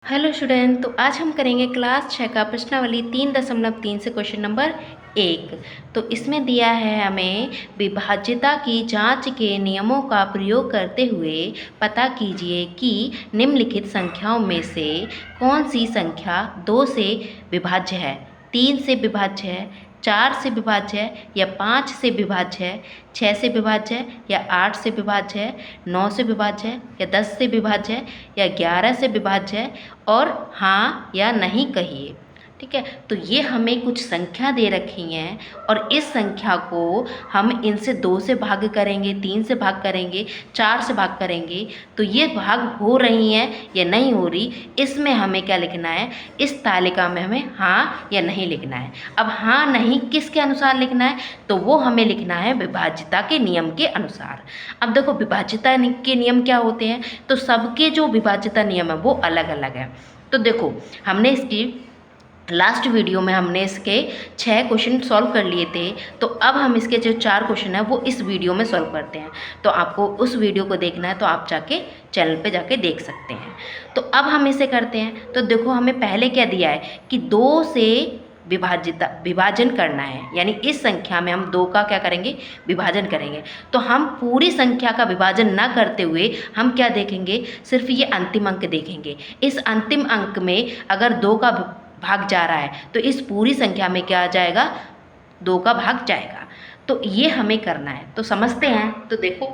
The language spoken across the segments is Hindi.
हेलो स्टूडेंट, तो आज हम करेंगे क्लास 6 का प्रश्नावली 3.3 से क्वेश्चन नंबर 1। तो इसमें दिया है हमें विभाज्यता की जांच के नियमों का प्रयोग करते हुए पता कीजिए कि निम्नलिखित संख्याओं में से कौन सी संख्या 2 से विभाज्य है, 3 से विभाज्य है, 4 से विभाज्य है या 5 से विभाज्य है, 6 से विभाज्य है या 8 से विभाज्य है, 9 से विभाज्य है या 10 से विभाज्य है या 11 से विभाज्य है, और हाँ या नहीं कहिए। ठीक है, तो ये हमें कुछ संख्या दे रखी हैं और इस संख्या को हम इनसे 2 से भाग करेंगे, 3 से भाग करेंगे, 4 से भाग करेंगे, तो ये भाग हो रही हैं या नहीं हो रही, इसमें हमें क्या लिखना है, इस तालिका में हमें हाँ या नहीं लिखना है। अब हाँ नहीं किसके अनुसार लिखना है, तो वो हमें लिखना है विभाज्यता के नियम के अनुसार। अब देखो विभाज्यता के नियम क्या होते हैं, तो सबके जो विभाज्यता नियम है वो अलग अलग है। तो देखो हमने इसकी लास्ट वीडियो में हमने इसके 6 क्वेश्चन सॉल्व कर लिए थे, तो अब हम इसके जो 4 क्वेश्चन हैं वो इस वीडियो में सॉल्व करते हैं। तो आपको उस वीडियो को देखना है तो आप जाके चैनल पे जाके देख सकते हैं। तो अब हम इसे करते हैं। तो देखो हमें पहले क्या दिया है कि 2 से विभाजन करना है, यानी इस संख्या में हम 2 का क्या करेंगे, विभाजन करेंगे। तो हम पूरी संख्या का विभाजन ना करते हुए हम क्या देखेंगे, सिर्फ ये अंतिम अंक देखेंगे। इस अंतिम अंक में अगर 2 का भाग जा रहा है तो इस पूरी संख्या में क्या आ जाएगा, 2 का भाग जाएगा। तो ये हमें करना है, तो समझते हैं। तो देखो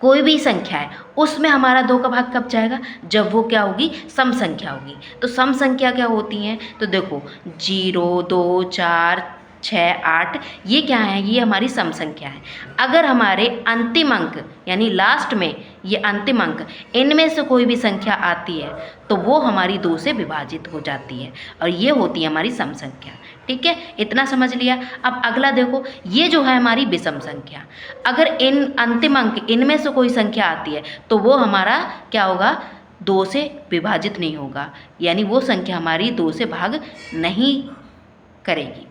कोई भी संख्या है उसमें हमारा 2 का भाग कब जाएगा, जब वो क्या होगी, सम संख्या होगी। तो सम संख्या क्या होती हैं, तो देखो 0, 2, 4, 6, 8 ये क्या है, ये हमारी सम संख्या है। अगर हमारे अंतिम अंक यानी लास्ट में ये अंतिम अंक इनमें से कोई भी संख्या आती है तो वो हमारी 2 से विभाजित हो जाती है और ये होती है हमारी सम संख्या। ठीक है, इतना समझ लिया। अब अगला देखो, ये जो है हमारी विषम संख्या। अगर इन अंतिम अंक इनमें से कोई संख्या आती है तो वो हमारा क्या होगा, 2 से विभाजित नहीं होगा, यानी वो संख्या हमारी 2 से भाग नहीं करेगी।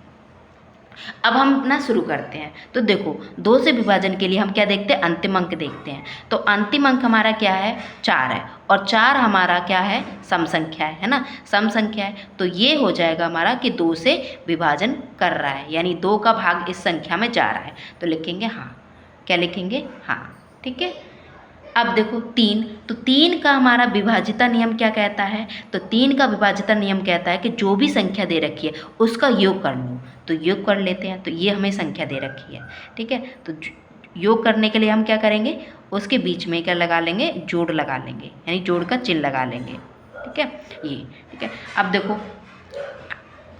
अब हम अपना शुरू करते हैं। तो देखो 2 से विभाजन के लिए हम क्या देखते हैं, अंतिम अंक देखते हैं। तो अंतिम अंक हमारा क्या है, 4 है, और 4 हमारा क्या है, सम संख्या है ना, सम संख्या है। तो ये हो जाएगा हमारा कि 2 से विभाजन कर रहा है, यानी 2 का भाग इस संख्या में जा रहा है। तो लिखेंगे हाँ, क्या लिखेंगे, हाँ। ठीक है, अब देखो 3, तो 3 का हमारा विभाज्यता नियम क्या कहता है, तो 3 का विभाज्यता नियम कहता है कि जो भी संख्या दे रखी है उसका योग कर लो। तो योग कर लेते हैं, तो ये हमें संख्या दे रखी है। ठीक है, तो योग करने के लिए हम क्या करेंगे, उसके बीच में क्या लगा लेंगे, जोड़ लगा लेंगे, यानी जोड़ का चिन्ह लगा लेंगे। ठीक है, ये ठीक है। अब देखो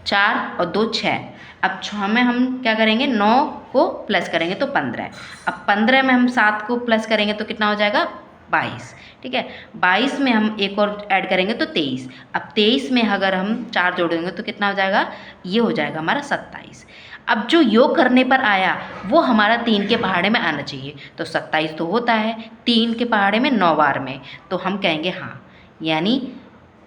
4 और 2 6, अब 6 में हम क्या करेंगे, 9 को प्लस करेंगे तो 15। अब 15 में हम 7 को प्लस करेंगे तो कितना हो जाएगा, 22। ठीक है, 22 में हम एक और ऐड करेंगे तो 23। अब 23 में अगर हम 4 जोड़ेंगे तो कितना हो जाएगा, ये हो जाएगा हमारा 27। अब जो योग करने पर आया वो हमारा 3 के पहाड़े में आना चाहिए। तो 27 तो होता है 3 के पहाड़े में 9 बार में, तो हम कहेंगे हाँ। यानी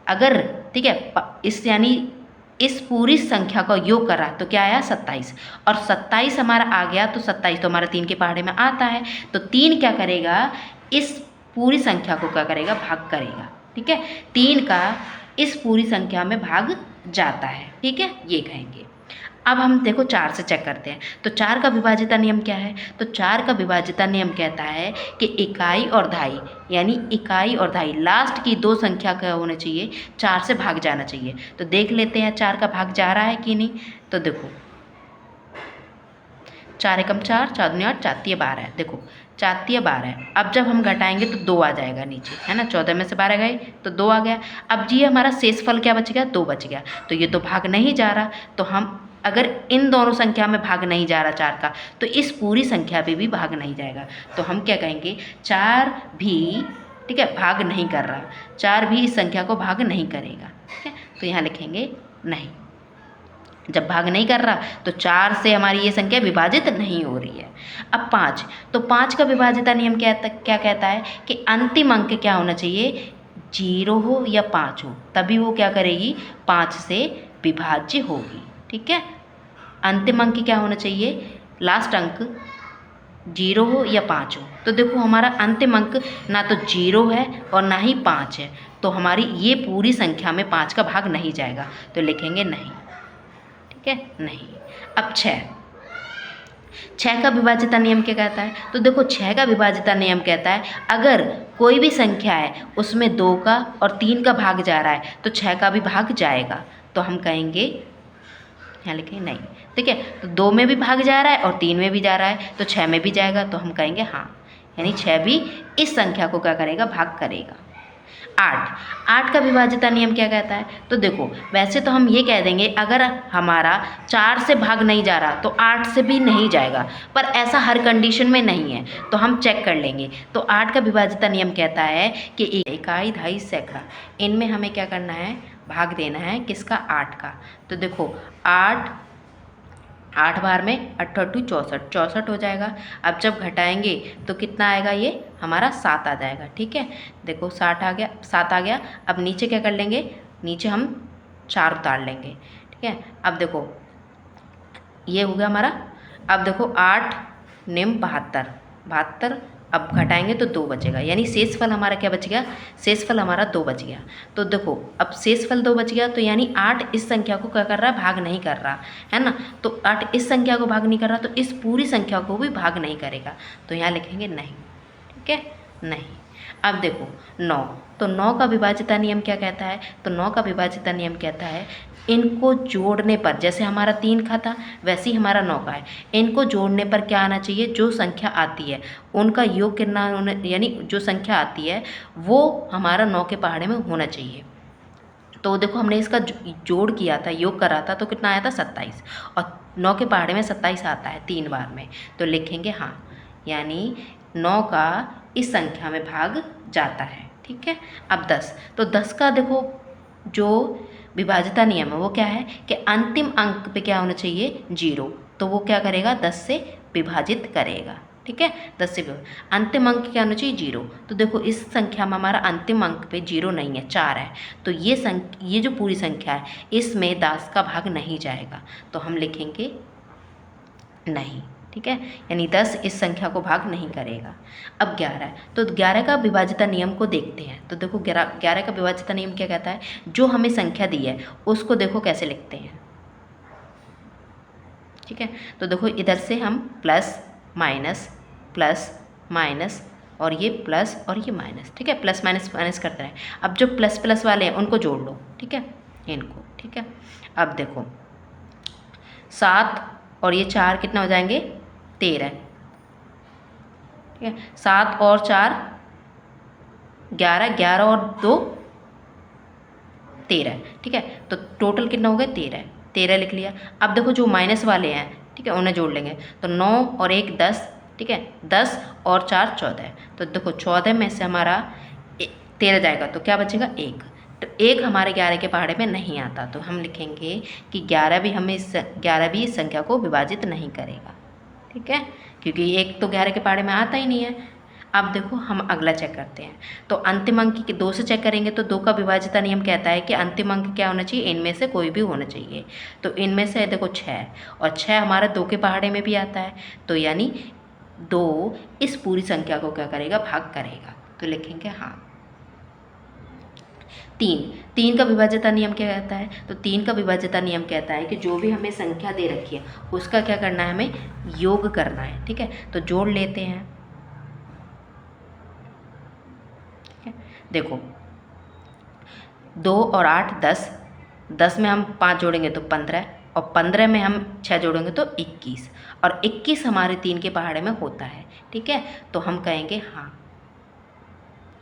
अगर ठीक है इस यानी इस पूरी संख्या का योग करा तो क्या आया, 27, और 27 हमारा आ गया। तो 27 तो हमारा 3 के पहाड़े में आता है, तो 3 क्या करेगा, इस पूरी संख्या को क्या करेगा, भाग करेगा। ठीक है, 3 का इस पूरी संख्या में भाग जाता है। ठीक है, ये कहेंगे। अब हम देखो 4 से चेक करते हैं। तो 4 का विभाज्यता नियम क्या है, तो 4 का विभाज्यता नियम कहता है कि इकाई और दहाई, यानी इकाई और दहाई लास्ट की 2 संख्या का होना चाहिए, 4 से भाग जाना चाहिए। तो देख लेते हैं 4 का भाग जा रहा है कि नहीं। तो देखो 4 एकम 4, 4 दूनी 8, 4 तिया 12 है। देखो 4 तिया 12 है। अब जब हम घटाएंगे तो 2 आ जाएगा नीचे, है ना, 14 में से 12 गए तो 2 आ गया। अब ये हमारा शेष फल क्या बच गया, 2 बच गया। तो ये तो भाग नहीं जा रहा, तो हम अगर इन दोनों संख्या में भाग नहीं जा रहा 4 का, तो इस पूरी संख्या पे भी भाग नहीं जाएगा। तो हम क्या कहेंगे, 4 भी ठीक है भाग नहीं कर रहा, 4 भी इस संख्या को भाग नहीं करेगा। ठीक है, तो यहाँ लिखेंगे नहीं, जब भाग नहीं कर रहा तो 4 से हमारी ये संख्या विभाजित नहीं हो रही है। अब 5, तो 5 का विभाज्यता नियम क्या कहता है कि अंतिम अंक क्या होना चाहिए, 0 हो या 5 हो, तभी वो क्या करेगी, 5 से विभाज्य होगी। ठीक है, अंतिम अंक क्या होना चाहिए, लास्ट अंक 0 हो या 5 हो। तो देखो हमारा अंतिम अंक ना तो 0 है और ना ही 5 है, तो हमारी ये पूरी संख्या में 5 का भाग नहीं जाएगा, तो लिखेंगे नहीं। ठीक है, नहीं। अब 6 का विभाज्यता नियम क्या कहता है? तो देखो 6 का विभाज्यता नियम कहता है अगर कोई भी संख्या है उसमें 2 का और 3 का भाग जा रहा है तो 6 का भी भाग जाएगा, तो हम कहेंगे, यहाँ लिखेंगे नहीं। ठीक है, तो 2 में भी भाग जा रहा है और 3 में भी जा रहा है तो 6 में भी जाएगा, तो हम कहेंगे हाँ, यानी 6 भी इस संख्या को क्या करेगा, भाग करेगा। 8 का विभाज्यता नियम क्या कहता है? तो देखो वैसे तो हम ये कह देंगे अगर हमारा 4 से भाग नहीं जा रहा तो 8 से भी नहीं जाएगा, पर ऐसा हर कंडीशन में नहीं है, तो हम चेक कर लेंगे। तो 8 का विभाज्यता नियम कहता है कि इकाई, दहाई, सैकड़ा, इनमें हमें क्या करना है, भाग देना है किसका, 8 का। तो देखो 8 बार में 8 8 64, 64 हो जाएगा। अब जब घटाएंगे तो कितना आएगा, ये हमारा 7 आ जाएगा। ठीक है, देखो 7 आ गया। अब नीचे क्या कर लेंगे, नीचे हम 4 उतार लेंगे। ठीक है, अब देखो ये हो गया हमारा। अब देखो 8 निम 72, अब घटाएंगे तो 2 बचेगा, यानी शेषफल हमारा क्या बच गया, शेषफल हमारा 2 बच गया। तो देखो अब शेषफल 2 बच गया, तो यानी 8 इस संख्या को क्या कर रहा है, भाग नहीं कर रहा है ना। तो 8 इस संख्या को भाग नहीं कर रहा, तो इस पूरी संख्या को भी भाग नहीं करेगा, तो यहाँ लिखेंगे नहीं। ठीक है, नहीं। अब देखो 9, तो 9 का विभाज्यता नियम क्या कहता है? तो 9 का विभाज्यता नियम कहता है इनको जोड़ने पर, जैसे हमारा 3 का था वैसे ही हमारा 9 का है, इनको जोड़ने पर क्या आना चाहिए, जो संख्या आती है उनका योग कितना, यानी जो संख्या आती है वो हमारा 9 के पहाड़े में होना चाहिए। तो देखो हमने इसका जोड़ किया था, योग करा था, तो कितना आया था, 27, और 9 के पहाड़े में 27 आता है 3 बार में, तो लिखेंगे हाँ, यानी 9 का इस संख्या में भाग जाता है। ठीक है, अब 10, तो 10 का देखो जो विभाज्यता नियम है वो क्या है कि अंतिम अंक पे क्या होना चाहिए, 0, तो वो क्या करेगा, 10 से विभाजित करेगा। ठीक है, 10 से अंतिम अंक क्या होना चाहिए, 0। तो देखो इस संख्या में हमारा अंतिम अंक पे 0 नहीं है, 4 है, तो ये जो पूरी संख्या है इसमें 10 का भाग नहीं जाएगा, तो हम लिखेंगे नहीं। ठीक है, यानी 10 इस संख्या को भाग नहीं करेगा। अब 11, तो 11 का विभाज्यता नियम को देखते हैं। तो देखो 11 का विभाज्यता नियम क्या कहता है, जो हमें संख्या दी है उसको देखो कैसे लिखते हैं। ठीक है, तो देखो इधर से हम प्लस माइनस और ये प्लस और ये माइनस। ठीक है, प्लस माइनस करते रहे। अब जो प्लस प्लस वाले हैं उनको जोड़ लो। ठीक है, इनको। ठीक है, अब देखो 7 और ये 4 कितना हो जाएंगे, 13। ठीक है, 7 और 4 11, 11 और 2 13। ठीक है, तो टोटल कितना हो गया, 13 लिख लिया। अब देखो जो माइनस वाले हैं, ठीक है, उन्हें जोड़ लेंगे, तो 9 और 1 10। ठीक है, 10 और 4 14, तो देखो 14 में से हमारा 13 जाएगा, तो क्या बचेगा, 1। तो 1 हमारे 11 के पहाड़े में नहीं आता, तो हम लिखेंगे कि 11 भी इस संख्या को विभाजित नहीं करेगा। ठीक है, क्योंकि 1 तो 11 के पहाड़े में आता ही नहीं है। अब देखो हम अगला चेक करते हैं, तो अंतिम अंक की 2 से चेक करेंगे, तो 2 का विभाज्यता नियम कहता है कि अंतिम अंक क्या होना चाहिए, इनमें से कोई भी होना चाहिए। तो इनमें से देखो 6, और 6 हमारा 2 के पहाड़े में भी आता है, तो यानी 2 इस पूरी संख्या को क्या करेगा, भाग करेगा, तो लिखेंगे हाँ। 3 का विभाज्यता नियम क्या कहता है? तो 3 का विभाज्यता नियम कहता है कि जो भी हमें संख्या दे रखी है उसका क्या करना है, हमें योग करना है। ठीक है, तो जोड़ लेते हैं। ठीक है, देखो 2 और 8 10, 10 में हम 5 जोड़ेंगे तो 15, और 15 में हम 6 जोड़ेंगे तो 21, और 21 हमारे 3 के पहाड़े में होता है। ठीक है, तो हम कहेंगे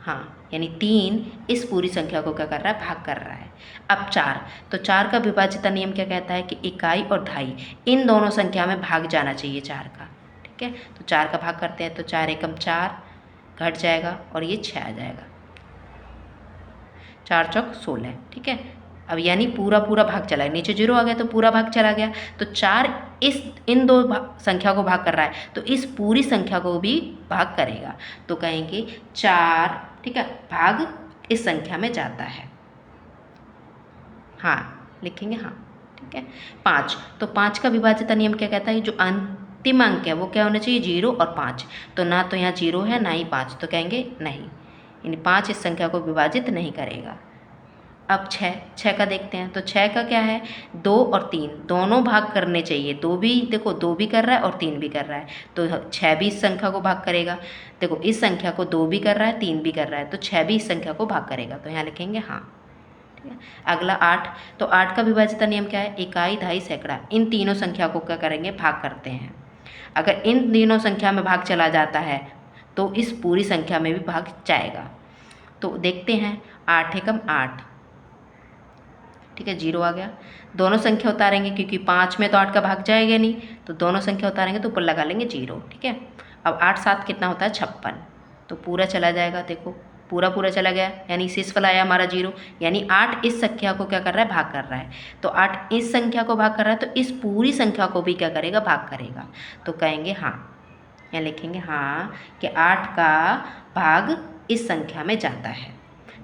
हाँ, यानी 3 इस पूरी संख्या को क्या कर रहा है, भाग कर रहा है। अब 4, तो 4 का विभाज्यता नियम क्या कहता है कि इकाई और दहाई इन दोनों संख्या में भाग जाना चाहिए 4 का। ठीक है, तो 4 का भाग करते हैं, तो 4 एकम 4 घट जाएगा और ये 6 आ जाएगा, 4 चौक 16। ठीक है, अब यानी पूरा भाग चला गया, नीचे 0 आ गया तो पूरा भाग चला गया, तो 4 इन 2 संख्या को भाग कर रहा है, तो इस पूरी संख्या को भी भाग करेगा, तो कहेंगे 4, ठीक है, भाग इस संख्या में जाता है। हाँ, लिखेंगे हाँ। ठीक है, 5, तो 5 का विभाज्यता नियम क्या कहता है, जो अंतिम अंक है वो क्या होना चाहिए, 0 और 5, तो ना तो यहाँ 0 है ना ही 5, तो कहेंगे नहीं, यानी 5 इस संख्या को विभाजित नहीं करेगा। अब 6 का देखते हैं। तो 6 का क्या है, 2 और 3 दोनों भाग करने चाहिए। 2 भी देखो, 2 भी कर रहा है और 3 भी कर रहा है, तो 6 भी इस संख्या को भाग करेगा। देखो इस संख्या को 2 भी कर रहा है, 3 भी कर रहा है, तो 6 भी इस संख्या को भाग करेगा, तो यहाँ लिखेंगे हाँ। ठीक है, अगला 8। तो 8 का विभाज्यता नियम क्या है, इकाई, दहाई, सैकड़ा, इन तीनों संख्या को क्या करेंगे, भाग करते हैं। अगर इन तीनों संख्या में भाग चला जाता है तो इस पूरी संख्या में भी भाग जाएगा। तो देखते हैं, 8 एकम 8, ठीक है, 0 आ गया। दोनों संख्या उतारेंगे क्योंकि 5 में तो 8 का भाग जाएगा नहीं, तो दोनों संख्या उतारेंगे तो ऊपर लगा लेंगे 0। ठीक है, अब 8 7 कितना होता है, 56, तो पूरा चला जाएगा। देखो पूरा चला गया, यानी शेष वाला आया हमारा 0, यानी 8 इस संख्या को क्या कर रहा है, भाग कर रहा है। तो 8 इस संख्या को भाग कर रहा है, तो इस पूरी संख्या को भी क्या करेगा, भाग करेगा। तो कहेंगे हाँ, यहाँ लिखेंगे हाँ कि 8 का भाग इस संख्या में जाता है।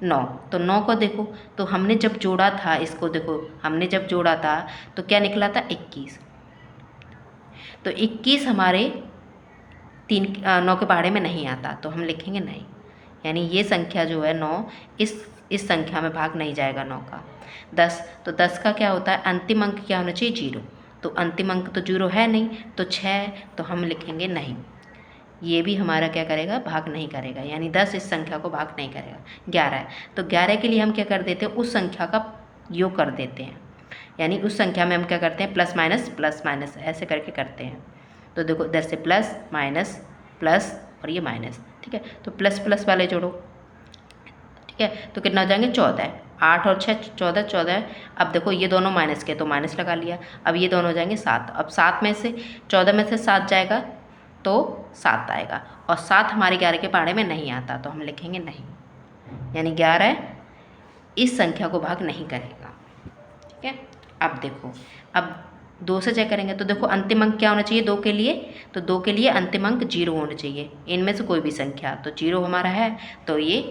9, तो 9 को देखो, तो हमने जब जोड़ा था इसको, देखो हमने जब जोड़ा था तो क्या निकला था, 21। तो 21 हमारे 9 के पहाड़े में नहीं आता, तो हम लिखेंगे नहीं, यानी ये संख्या जो है 9 इस संख्या में भाग नहीं जाएगा 9 का। 10, तो 10 का क्या होता है, अंतिम अंक क्या होना चाहिए, 0, तो अंतिम अंक तो 0 है नहीं, तो 6, तो हम लिखेंगे नहीं, ये भी हमारा क्या करेगा, भाग नहीं करेगा, यानी 10 इस संख्या को भाग नहीं करेगा। 11 है, तो 11 के लिए हम क्या कर देते हैं, उस संख्या का योग कर देते हैं, यानी उस संख्या में हम क्या करते हैं, प्लस माइनस ऐसे करके करते हैं। तो देखो इधर से प्लस माइनस प्लस और ये माइनस, ठीक है, तो प्लस प्लस वाले जोड़ो। ठीक है, तो कितना हो जाएंगे, 14, 8 और 6 14। अब देखो ये दोनों माइनस के, तो माइनस लगा लिया। अब ये दोनों हो जाएंगे 7। अब 7 में से 14 में से 7 जाएगा तो 7 आएगा, और 7 हमारे 11 के पहाड़े में नहीं आता, तो हम लिखेंगे नहीं, यानी 11 इस संख्या को भाग नहीं करेगा। ठीक है, अब देखो, अब 2 से चेक करेंगे, तो देखो अंतिम अंक क्या होना चाहिए 2 के लिए, तो 2 के लिए अंतिम अंक 0 होना चाहिए, इनमें से कोई भी संख्या, तो 0 हमारा है, तो ये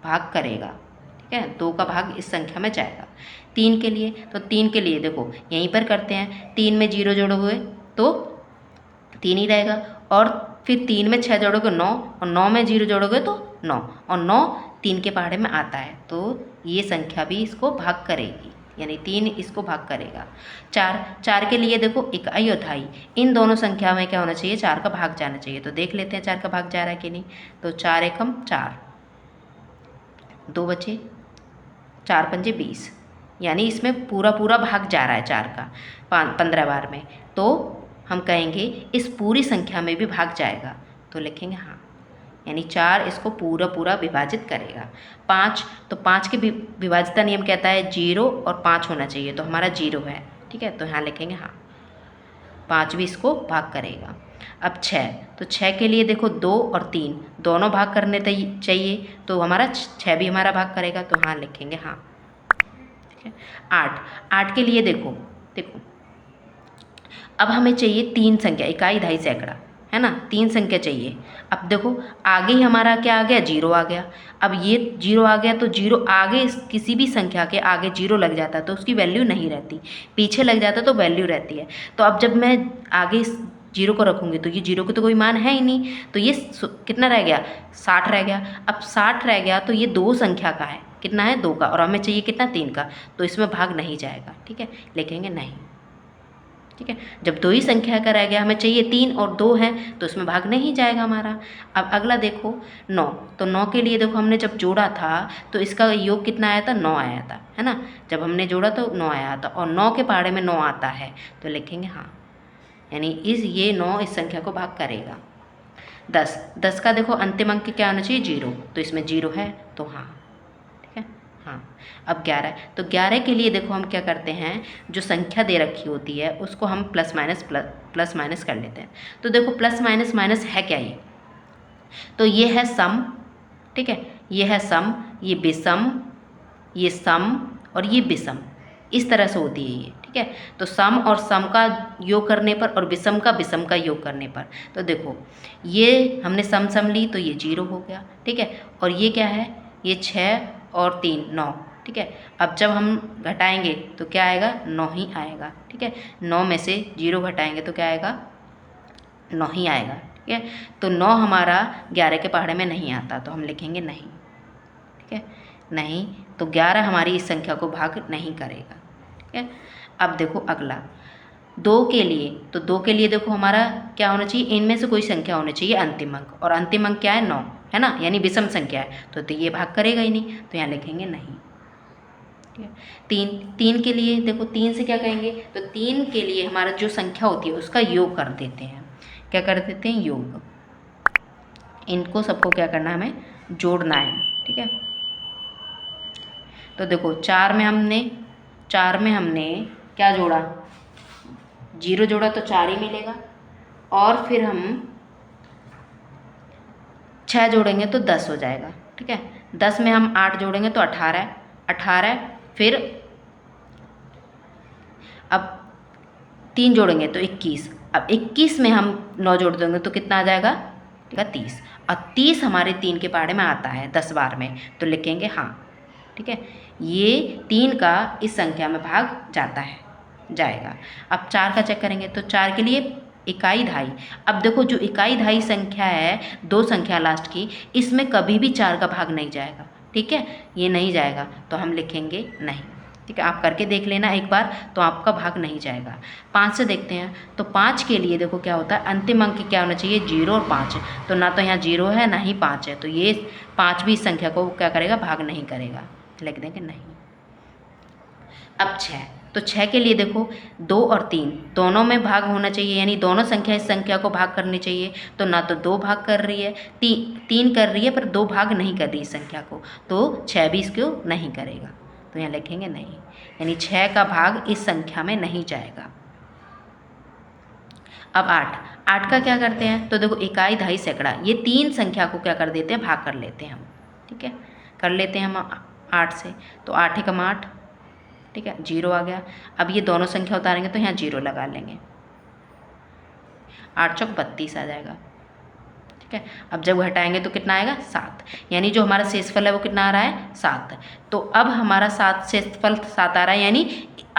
भाग करेगा। ठीक है, 2 का भाग इस संख्या में जाएगा। 3 के लिए, तो 3 के लिए देखो यहीं पर करते हैं, 3 में 0 जोड़ोगे तो 3 ही रहेगा, और फिर 3 में 6 जोड़ोगे 9, और 9 में 0 जोड़ोगे तो 9, और 9 3 के पहाड़े में आता है, तो ये संख्या भी इसको भाग करेगी, यानी 3 इसको भाग करेगा। 4 के लिए देखो इकाई और दहाई, इन दोनों संख्या में क्या होना चाहिए, 4 का भाग जाना चाहिए, तो देख लेते हैं 4 का भाग जा रहा है कि नहीं। तो 4 एकम 4, 2 बचे, 4 पंजे 20, यानी इसमें पूरा भाग जा रहा है 4 का 15 बार में, तो हम कहेंगे इस पूरी संख्या में भी भाग जाएगा, तो लिखेंगे हाँ, यानी 4 इसको पूरा विभाजित करेगा। 5, तो 5 के विभाज्यता नियम कहता है 0 और 5 होना चाहिए, तो हमारा 0 है। ठीक है, तो यहाँ लिखेंगे हाँ, 5 भी इसको भाग करेगा। अब 6, तो 6 के लिए देखो 2 और 3 दोनों भाग करने चाहिए, तो हमारा 6 भी हमारा भाग करेगा, तो हाँ लिखेंगे हाँ। ठीक है, 8 के लिए देखो अब हमें चाहिए 3 संख्या, इकाई, दहाई, सैकड़ा, है ना, 3 संख्या चाहिए। अब देखो आगे ही हमारा क्या आ गया, 0 आ गया। अब ये 0 आ गया, तो 0 आगे किसी भी संख्या के आगे 0 लग जाता है तो उसकी वैल्यू नहीं रहती, पीछे लग जाता तो वैल्यू रहती है। तो अब जब मैं आगे 0 को रखूँगी तो ये 0 को तो कोई मान है ही नहीं, तो ये कितना रह गया, 60 रह गया। अब 60 रह गया तो ये 2 संख्या का है, कितना है, 2 का, और हमें चाहिए कितना, 3 का, तो इसमें भाग नहीं जाएगा। ठीक है, लिखेंगे नहीं। ठीक है, जब 2 ही संख्या का रह गया, हमें चाहिए 3 और 2 है, तो इसमें भाग नहीं जाएगा हमारा। अब अगला देखो 9, तो 9 के लिए देखो हमने जब जोड़ा था तो इसका योग कितना आया था, 9 आया था, है ना, जब हमने जोड़ा तो 9 आया था, और 9 के पहाड़े में 9 आता है, तो लिखेंगे हाँ, यानी ये 9 इस संख्या को भाग करेगा। 10 का देखो अंतिम अंक क्या होना चाहिए, 0, तो इसमें 0 है, तो हाँ। ठीक है, हाँ। अब 11, तो 11 के लिए देखो हम क्या करते हैं, जो संख्या दे रखी होती है उसको हम प्लस माइनस कर लेते हैं। तो देखो प्लस माइनस है क्या, ये तो ये है सम। ठीक है, ये है सम, ये विषम, ये सम और ये विषम, इस तरह से होती है ये। ठीक है, तो सम और सम का योग करने पर और विषम का योग करने पर, तो देखो ये हमने सम ली तो ये 0 हो गया। ठीक है, और ये क्या है, ये 6 और 3 9। ठीक है, अब जब हम घटाएंगे तो क्या आएगा, 9 ही आएगा। ठीक है, 9 में से 0 घटाएंगे तो क्या आएगा, 9 ही आएगा। ठीक है, तो 9 हमारा 11 के पहाड़े में नहीं आता, तो हम लिखेंगे नहीं। ठीक है, नहीं, तो 11 हमारी इस संख्या को भाग नहीं करेगा। ठीक है, अब देखो अगला 2 के लिए, तो 2 के लिए देखो हमारा क्या होना चाहिए, इनमें से कोई संख्या होनी चाहिए अंतिम अंक, और अंतिम अंक क्या है 9 है ना, यानी विषम संख्या है, तो ये भाग करेगा ही नहीं, तो यहाँ लिखेंगे नहीं। ठीक है, 3 के लिए देखो, 3 से क्या कहेंगे, तो 3 के लिए हमारा जो संख्या होती है उसका योग कर देते हैं। क्या कर देते हैं, योग। इनको सबको क्या करना है, हमें जोड़ना है। ठीक है, तो देखो 4 में हमने क्या जोड़ा, 0 जोड़ा तो 4 ही मिलेगा, और फिर हम 6 जोड़ेंगे तो 10 हो जाएगा। ठीक है, 10 में हम 8 जोड़ेंगे तो 18, फिर अब 3 जोड़ेंगे तो 21, अब 21 में हम 9 जोड़ देंगे तो कितना आ जाएगा, ठीक है 30, और 30 हमारे 3 के पहाड़े में आता है 10 बार में, तो लिखेंगे हाँ। ठीक है, ये 3 का इस संख्या में भाग जाएगा। अब 4 का चेक करेंगे, तो 4 के लिए इकाई दहाई। अब देखो जो इकाई दहाई संख्या है, 2 संख्या लास्ट की, इसमें कभी भी 4 का भाग नहीं जाएगा। ठीक है, ये नहीं जाएगा, तो हम लिखेंगे नहीं। ठीक है, आप करके देख लेना एक बार, तो आपका भाग नहीं जाएगा। 5 से देखते हैं, तो 5 के लिए देखो क्या होता है, अंतिम अंक क्या होना चाहिए, 0 और 5, तो ना तो यहाँ 0 है ना ही 5 है, तो ये 5 भी इस संख्या को क्या करेगा, भाग नहीं करेगा, लिख देंगे नहीं। अब 6, तो 6 के लिए देखो 2 और 3 दोनों में भाग होना चाहिए, यानी दोनों संख्या इस संख्या को भाग करनी चाहिए, तो ना तो 2 भाग कर रही है, 3 कर रही है, पर 2 भाग नहीं कर रही इस संख्या को, तो 6 भी इसको नहीं करेगा, तो यहाँ लिखेंगे नहीं, यानी 6 का भाग इस संख्या में नहीं जाएगा। अब 8 का क्या करते हैं, तो देखो इकाई दहाई सैकड़ा, ये 3 संख्या को क्या कर देते हैं, भाग कर लेते हैं हम। ठीक है, कर लेते हैं हम 8 से, तो 8 एकम 8, ठीक है 0 आ गया। अब ये दोनों संख्या उतारेंगे तो यहाँ 0 लगा लेंगे, 8 चौक 32 आ जाएगा। ठीक है, अब जब घटाएंगे तो कितना आएगा, 7, यानी जो हमारा शेषफल है वो कितना आ रहा है, 7। तो अब हमारा 7 शेषफल 7 आ रहा है, यानी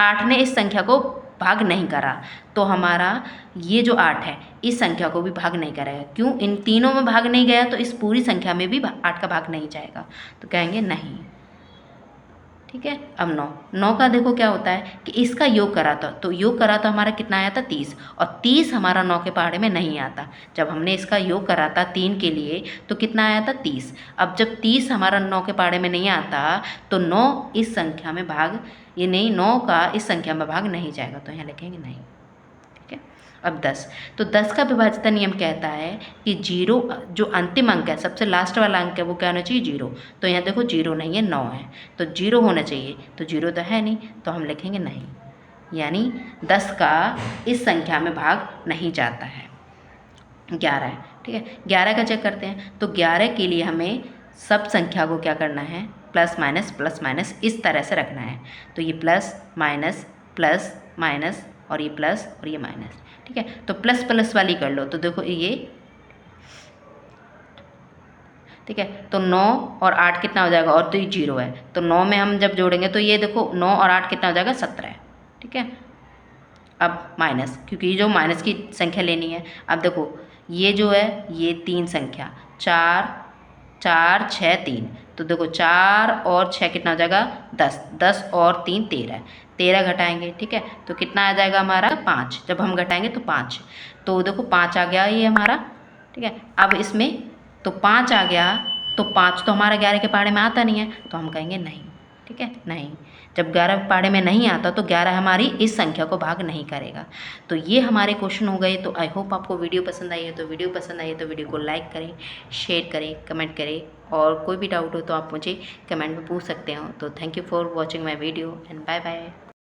8 ने इस संख्या को भाग नहीं करा, तो हमारा ये जो 8 है इस संख्या को भी भाग नहीं करेगा। क्यों, इन तीनों में भाग नहीं गया, तो इस पूरी संख्या में भी 8 का भाग नहीं जाएगा, तो कहेंगे नहीं। ठीक है, अब 9 का देखो क्या होता है कि इसका योग करा था, तो योग करा तो हमारा कितना आया था, 30, और 30 हमारा 9 के पहाड़े में नहीं आता। जब हमने इसका योग करा था 3 के लिए, तो कितना आया था, 30। अब जब 30 हमारा 9 के पहाड़े में नहीं आता, तो 9 इस संख्या में भाग, ये नहीं, 9 का इस संख्या में भाग नहीं जाएगा, तो यहाँ लिखेंगे नहीं। ठीक है, अब 10, तो 10 का विभाज्यता नियम कहता है कि 0 जो अंतिम अंक है, सबसे लास्ट वाला अंक है, वो क्या होना चाहिए, 0। तो यहाँ देखो 0 नहीं है, 9 है, तो 0 होना चाहिए, तो 0 तो है नहीं, तो हम लिखेंगे नहीं, यानी 10 का इस संख्या में भाग नहीं जाता है। 11 है, ठीक है, 11 का चेक करते हैं, तो 11 के लिए हमें सब संख्या को क्या करना है, प्लस माइनस इस तरह से रखना है, तो ये प्लस माइनस और ये प्लस और ये माइनस। ठीक है, तो प्लस प्लस वाली कर लो, तो देखो ये, ठीक है, तो 9 और 8 कितना हो जाएगा, और तो ये 0 है, तो 9 में हम जब जोड़ेंगे तो ये देखो 9 और 8 कितना हो जाएगा, 17। ठीक है, अब माइनस, क्योंकि ये जो माइनस की संख्या लेनी है। अब देखो ये जो है, ये 3 संख्या 4 6 3, तो देखो 4 और 6 कितना हो जाएगा, 10 और 3 13 घटाएंगे। ठीक है, तो कितना आ जाएगा हमारा, 5, जब हम घटाएंगे तो 5, तो देखो 5 आ गया ये हमारा। ठीक है, अब इसमें तो 5 आ गया, तो 5 तो हमारा 11 के पहाड़े में आता नहीं है, तो हम कहेंगे नहीं। ठीक है, नहीं, जब 11 पहाड़े में नहीं आता तो 11 हमारी इस संख्या को भाग नहीं करेगा। तो ये हमारे क्वेश्चन हो गए। तो आई होप आपको वीडियो पसंद आई है, तो वीडियो को लाइक करें, शेयर करें, कमेंट करें, और कोई भी डाउट हो तो आप मुझे कमेंट में पूछ सकते हो। तो thank you for watching my video and bye bye.